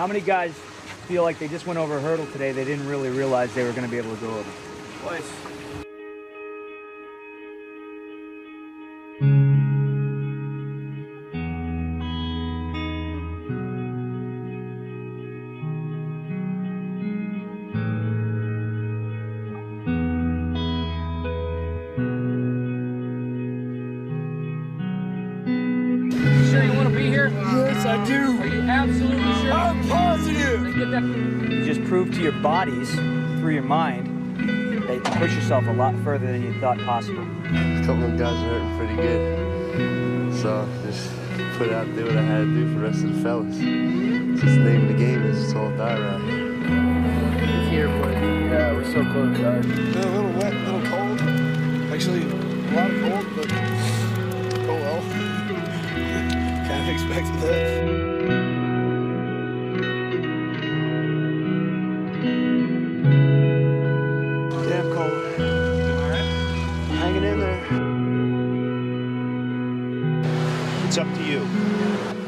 How many guys feel like they just went over a hurdle today they didn't really realize they were going to be able to go over? Boys. Sure you want to be here? Yes, I do. Are you absolutely sure? I'm positive. Then get that. You just prove to your bodies, through your mind, that you can push yourself a lot further than you thought possible. A couple of guys are hurting pretty good. So just put it out there what I had to do for the rest of the fellas. It's just the name of the game is it's all die right. It's here, boy. Yeah, we're so close, guys. A little wet, a little cold. Actually, a lot of cold, but oh well. Kind of expected that. Damn cold. Alright. Hanging in there. It's up to you.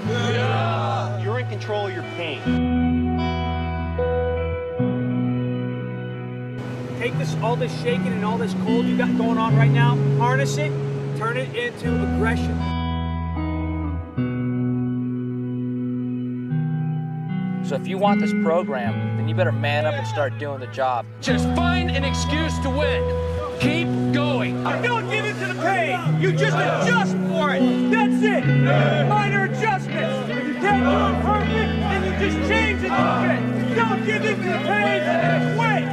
Yeah. You're in control of your pain. Take all this shaking and all this cold you got going on right now, harness it, turn it into aggression. So if you want this program, then you better man up and start doing the job. Just find an excuse to win. Keep going. Don't give in to the pain. You just adjust for it. That's it. Minor adjustments. If you can't do it perfect, then you just change it a bit. Don't give in to the pain and quit.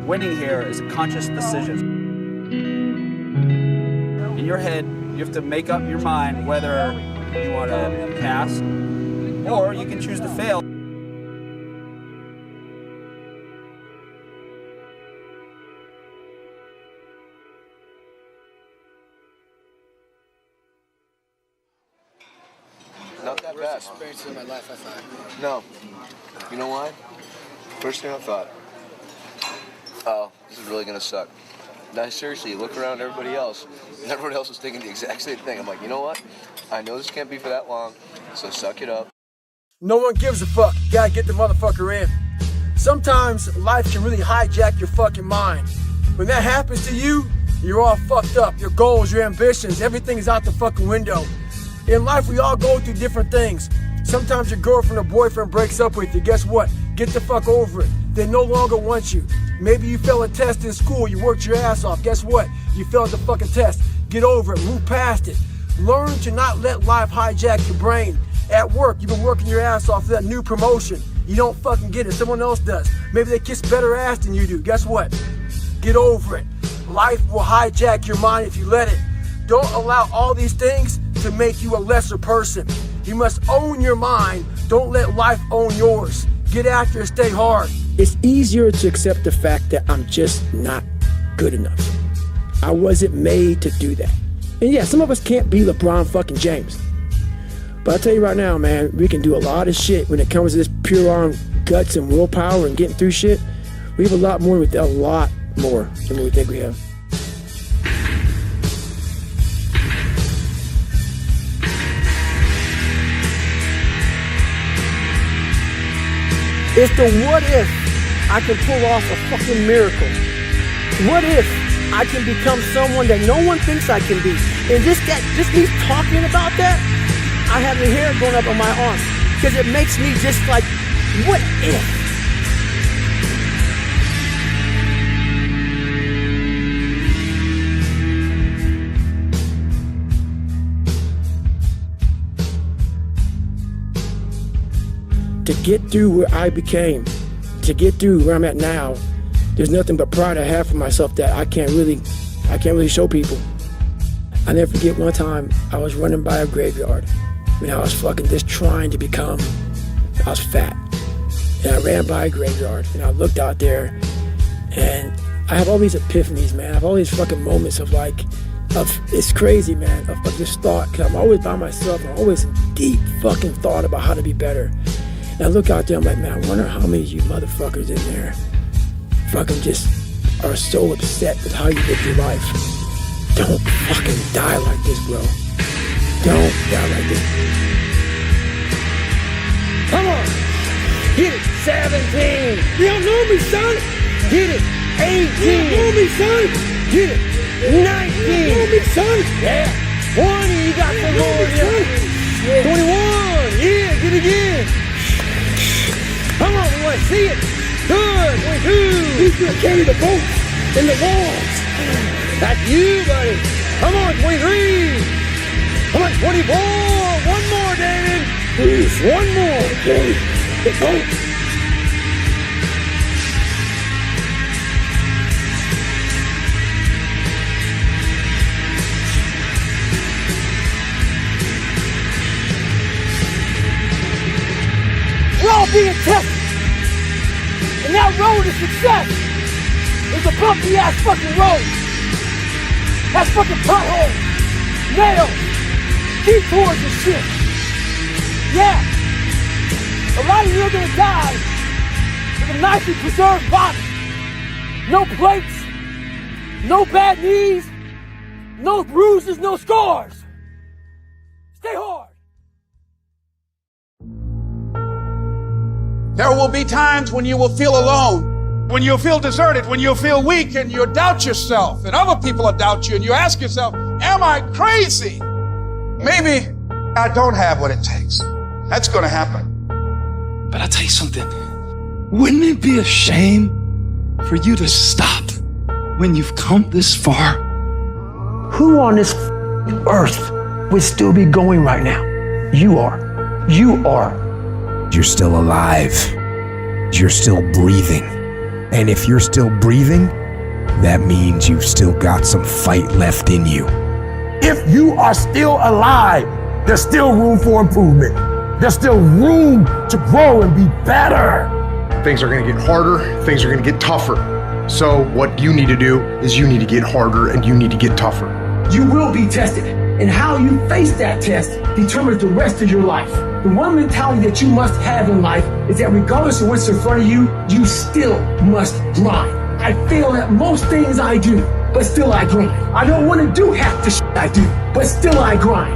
Winning here is a conscious decision. In your head, you have to make up your mind whether you want to pass or you can choose to fail. Not that Worst bad. experience of my life, I thought. No. You know why? First thing I thought, oh, this is really gonna suck. Now seriously, look around everybody else, and everybody else was thinking the exact same thing. I'm like, you know what? I know this can't be for that long, so suck it up. No one gives a fuck. You gotta get the motherfucker in. Sometimes life can really hijack your fucking mind. When that happens to you, you're all fucked up. Your goals, your ambitions, everything is out the fucking window. In life, we all go through different things. Sometimes your girlfriend or boyfriend breaks up with you. Guess what? Get the fuck over it. They no longer want you. Maybe you failed a test in school. You worked your ass off. Guess what? You failed the fucking test. Get over it. Move past it. Learn to not let life hijack your brain. At work, you've been working your ass off for that new promotion. You don't fucking get it. Someone else does. Maybe they kiss better ass than you do. Guess what? Get over it. Life will hijack your mind if you let it. Don't allow all these things to make you a lesser person. You must own your mind. Don't let life own yours. Get after it, stay hard. It's easier to accept the fact that I'm just not good enough. I wasn't made to do that. And yeah, some of us can't be LeBron fucking James. But I'll tell you right now, man, we can do a lot of shit when it comes to this pure on guts and willpower and getting through shit. We have a lot more than we think we have. It's the what if I can pull off a fucking miracle. What if I can become someone that no one thinks I can be? And just me talking about that, I have the hair going up on my arm. Because it makes me just like, what if? To get through where I became, to get through where I'm at now, there's nothing but pride I have for myself that I can't really show people. I never forget one time I was running by a graveyard when I was fucking just trying to become, I was fat. And I ran by a graveyard and I looked out there and I have all these epiphanies, man. I have all these fucking moments of it's crazy, man, of this thought. Cause I'm always by myself. I'm always in deep fucking thought about how to be better. And I look out there, I'm like, man, I wonder how many of you motherfuckers in there fucking just are so upset with how you live your life. Don't fucking die like this, bro. Don't die like this. Come on. Get it. 17. You don't know me, son. Get it. 18. You don't know me, son. Get it. 19. You don't know me, son. Yeah. 20. You got some more. 21. Yeah, get it again. Come on, we want to see it. Good. 22. He's going to carry the boat and the walls. That's you, buddy. Come on, 23. Come on, 24. One more, David. Please, one more. Okay. The boat. We're all being tested. And that road to success is a bumpy ass fucking road. That's fucking potholes, nails, detours and shit. Yeah. A lot of you are gonna die with a nicely preserved body. No plates, no bad knees, no bruises, no scars. Stay hard. There will be times when you will feel alone, when you'll feel deserted, when you'll feel weak and you'll doubt yourself and other people will doubt you and you ask yourself, am I crazy? Maybe I don't have what it takes. That's going to happen. But I'll tell you something. Wouldn't it be a shame for you to stop when you've come this far? Who on this earth would still be going right now? You are. You are. You're still alive. You're still breathing. And if you're still breathing, that means you've still got some fight left in you. If you are still alive, there's still room for improvement. There's still room to grow and be better. Things are going to get harder. Things are going to get tougher. So what you need to do is you need to get harder and you need to get tougher. You will be tested, and how you face that test determines the rest of your life. The one mentality that you must have in life is that regardless of what's in front of you, you still must grind. I fail at most things I do, but still I grind. I don't want to do half the shit I do, but still I grind.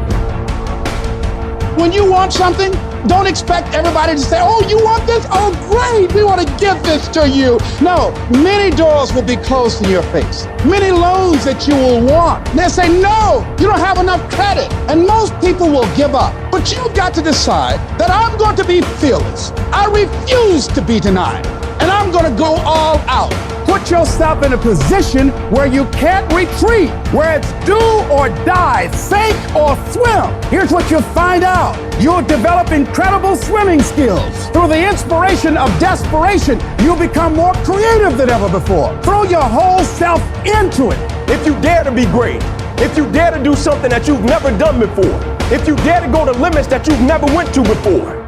When you want something, don't expect everybody to say, oh, you want this? Oh, great, we want to give this to you. No, many doors will be closed in your face. Many loans that you will want. They'll say, no, you don't have enough credit. And most people will give up. But you've got to decide that I'm going to be fearless. I refuse to be denied. And I'm going to go all out. Put yourself in a position where you can't retreat, where it's do or die, sink or swim. Here's what you'll find out. You'll develop incredible swimming skills. Through the inspiration of desperation, you'll become more creative than ever before. Throw your whole self into it. If you dare to be great, if you dare to do something that you've never done before, if you dare to go to limits that you've never went to before,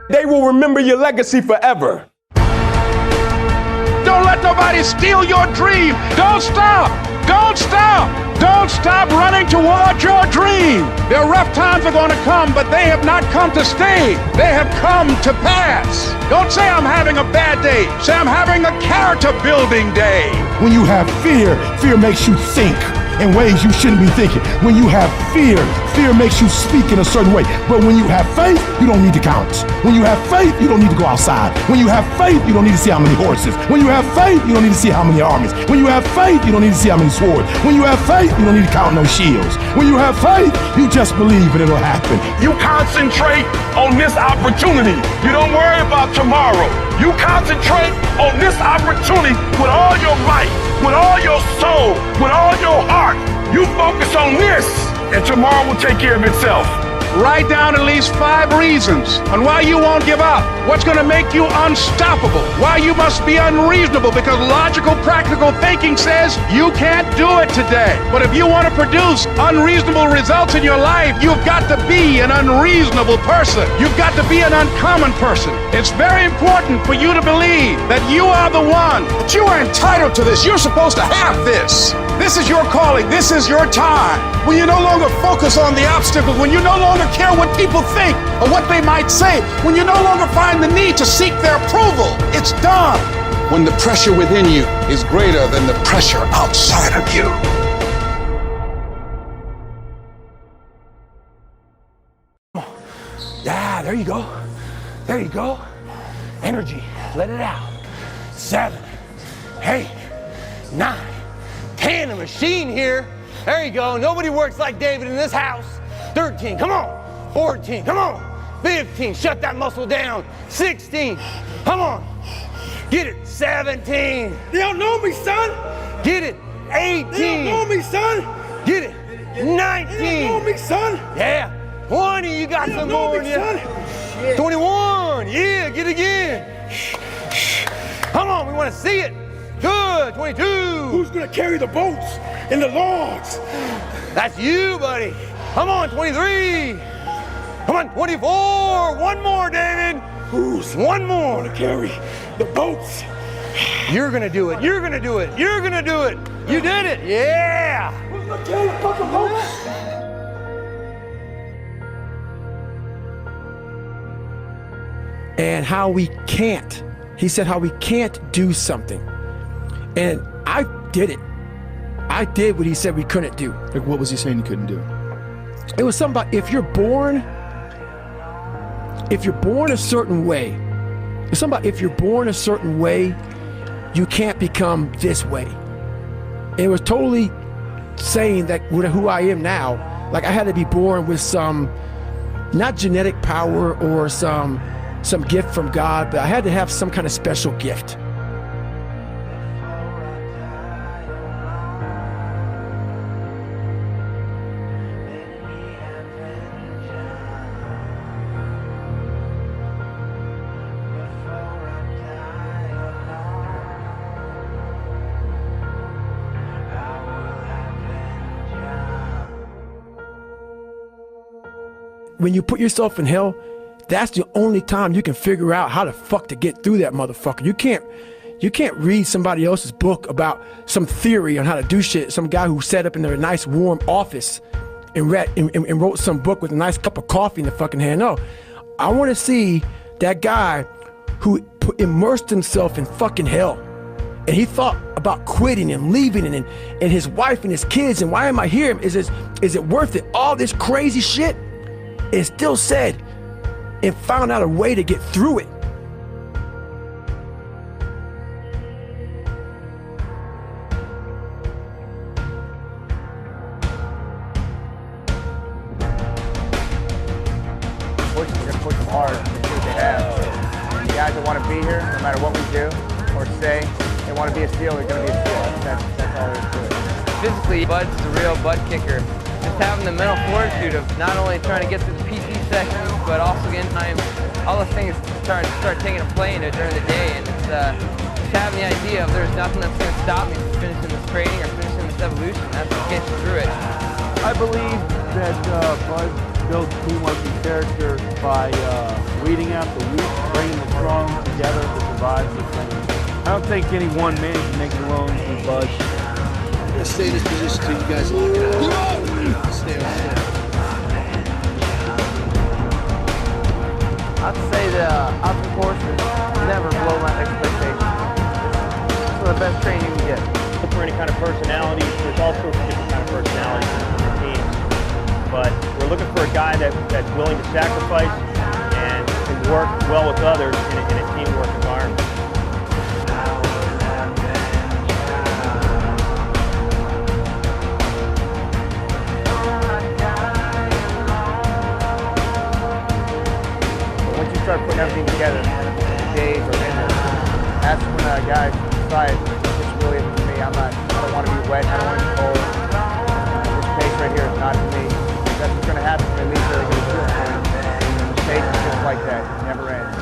they will remember your legacy forever. Don't let nobody steal your dream. Don't stop. Don't stop. Don't stop running toward your dream. Their rough times are going to come, but they have not come to stay. They have come to pass. Don't say I'm having a bad day. Say I'm having a character building day. When you have fear, fear makes you think in ways you shouldn't be thinking. When you have fear, fear makes you speak in a certain way. But when you have faith, you don't need to count. When you have faith, you don't need to go outside. When you have faith, you don't need to see how many horses. When you have faith, you don't need to see how many armies. When you have faith, you don't need to see how many swords. When you have faith, you don't need to count no shields. When you have faith, you just believe and it'll happen. You concentrate on this opportunity. You don't worry about tomorrow. You concentrate on this opportunity with all your might, with all your soul, with all your heart. You focus on this, and tomorrow will take care of itself. Write down at least 5 reasons on why you won't give up. What's going to make you unstoppable? Why you must be unreasonable, because logical, practical thinking says you can't do it today. But if you want to produce unreasonable results in your life, you've got to be an unreasonable person. You've got to be an uncommon person. It's very important for you to believe that you are the one, that you are entitled to this. You're supposed to have this. This is your calling. This is your time. When you no longer focus on the obstacles, when you no longer care what people think or what they might say, when you no longer find the need to seek their approval, it's done. When the pressure within you is greater than the pressure outside of you. Ah, there you go. There you go. Energy, let it out. 7, 8, 9, 10, a machine here. There you go. Nobody works like David in this house. 13, come on. 14, come on. 15, shut that muscle down. 16, come on. Get it. 17. They don't know me, son. Get it. 18. They don't know me, son. Get it. 19. They don't know me, son. Yeah. 20, you got some more in you. 21, yeah, get it again. Come on, we want to see it. Good, 22. Who's gonna carry the boats and the logs? That's you, buddy. Come on, 23. Come on, 24. One more, David. Who's one more gonna carry the boats? You're gonna do it. You're gonna do it. You're gonna do it. You did it. Yeah. Who's gonna carry the fucking boats? And how we can't. He said how we can't do something. And I did it. I did what he said we couldn't do. Like, what was he saying you couldn't do? It was something about if you're born a certain way, it's something about if you're born a certain way, you can't become this way. It was totally saying that with who I am now, like I had to be born with some, not genetic power or some gift from God, but I had to have some kind of special gift. When you put yourself in hell, that's the only time you can figure out how the fuck to get through that motherfucker. You can't read somebody else's book about some theory on how to do shit. Some guy who sat up in a nice warm office and wrote some book with a nice cup of coffee in the fucking hand. No, I want to see that guy who immersed himself in fucking hell. And he thought about quitting and leaving and his wife and his kids. And why am I here? Is it worth it? All this crazy shit. It still said, and found out a way to get through it. We're gonna push them hard and see what they have. The guys that want to be here, no matter what we do or say, they want to be a SEAL, they're going to be a SEAL. That's all there is to it. Physically, Bud's a real butt kicker. Just having the mental fortitude of not only trying to get through the PT sessions, but also getting time, all the things start taking a play in it during the day, and it's just having the idea of there's nothing that's going to stop me from finishing this training or finishing this evolution. That's what gets you through it. I believe that Bud builds teamwork and character by weeding out the weak, bringing the strong together to survive the thing. I don't think any one man can make it alone with Bud. I'm gonna stay in this position till you guys lock it out. Stay on it. I'd say the obstacle courses never blow my expectations. It's one of the best training you can get. Look for any kind of personality. There's all sorts of different kind of personalities in the team. But we're looking for a guy that's willing to sacrifice and can work well with others in a teamwork environment. Start putting everything together, days or minutes. That's when guys decide it's really for me. I don't want to be wet. I don't want to be cold. This pace right here is not for me. That's what's going to happen when they leave. They're going to do it. The pace is just like that. It never ends.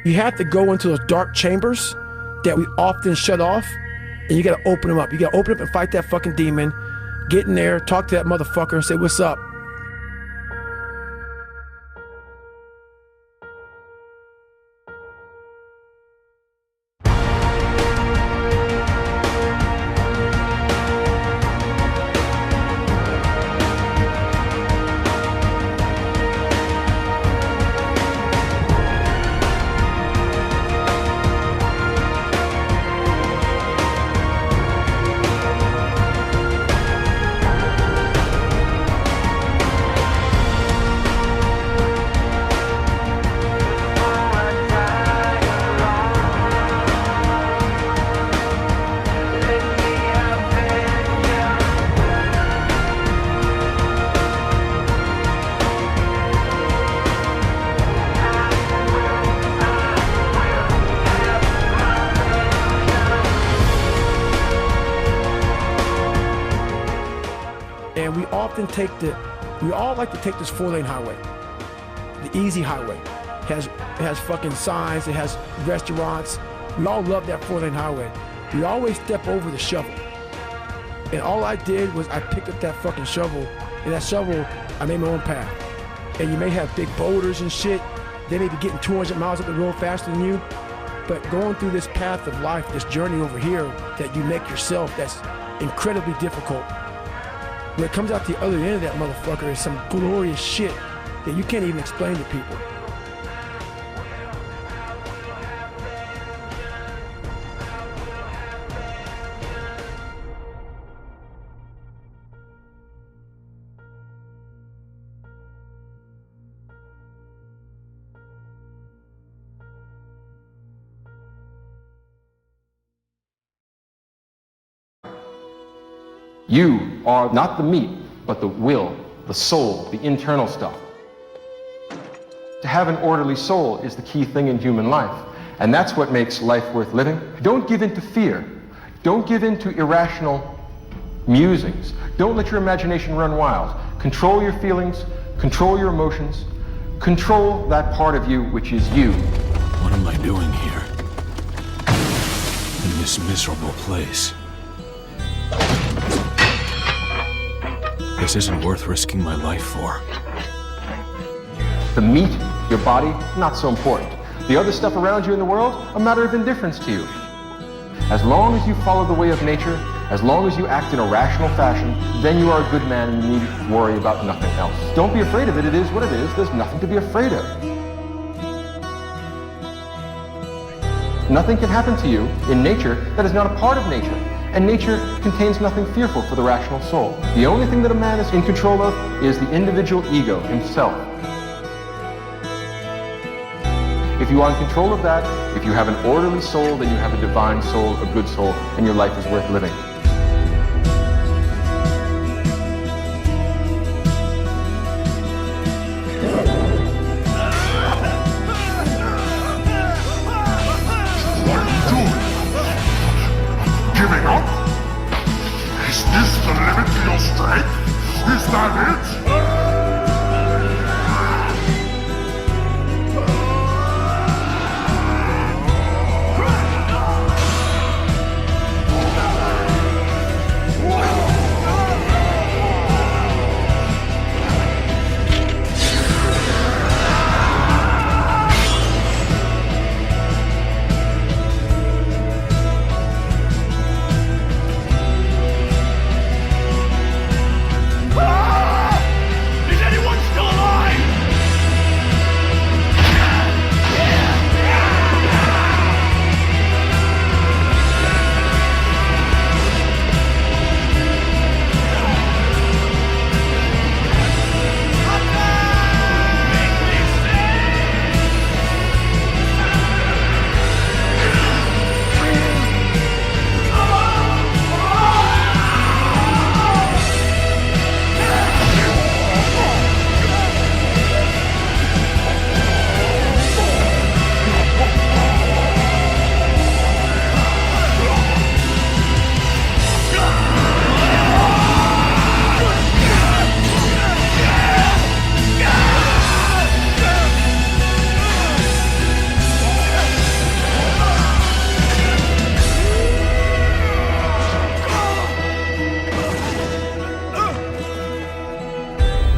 You have to go into those dark chambers that we often shut off, and you gotta open them up. You gotta open up and fight that fucking demon, get in there, talk to that motherfucker and say, what's up? we all like to take this 4-lane highway, the easy highway. It has fucking signs, it has restaurants. We all love that 4-lane highway. We always step over the shovel. And all I did was I picked up that fucking shovel, and that shovel, I made my own path. And you may have big boulders and shit. They may be getting 200 miles up the road faster than you. But going through this path of life, this journey over here that you make yourself, that's incredibly difficult. When it comes out the other end of that motherfucker is some glorious shit that you can't even explain to people. You are not the meat, but the will, the soul, the internal stuff. To have an orderly soul is the key thing in human life, and that's what makes life worth living. Don't give in to fear. Don't give in to irrational musings. Don't let your imagination run wild. Control your feelings, control your emotions, control that part of you which is you. What am I doing here? In this miserable place? This isn't worth risking my life for. The meat, your body, not so important. The other stuff around you in the world, a matter of indifference to you. As long as you follow the way of nature, as long as you act in a rational fashion, then you are a good man and you need worry about nothing else. Don't be afraid of it. It is what it is. There's nothing to be afraid of. Nothing can happen to you in nature that is not a part of nature. And nature contains nothing fearful for the rational soul. The only thing that a man is in control of is the individual ego, himself. If you are in control of that, if you have an orderly soul, then you have a divine soul, a good soul, and your life is worth living. Giving up? Is this the limit to your strength? Is that it?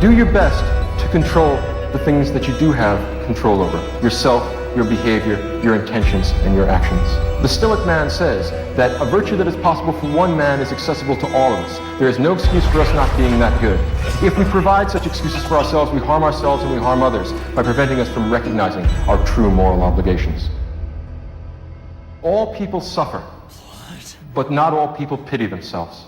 Do your best to control the things that you do have control over. Yourself, your behavior, your intentions, and your actions. The Stoic man says that a virtue that is possible for one man is accessible to all of us. There is no excuse for us not being that good. If we provide such excuses for ourselves, we harm ourselves and we harm others by preventing us from recognizing our true moral obligations. All people suffer, but not all people pity themselves.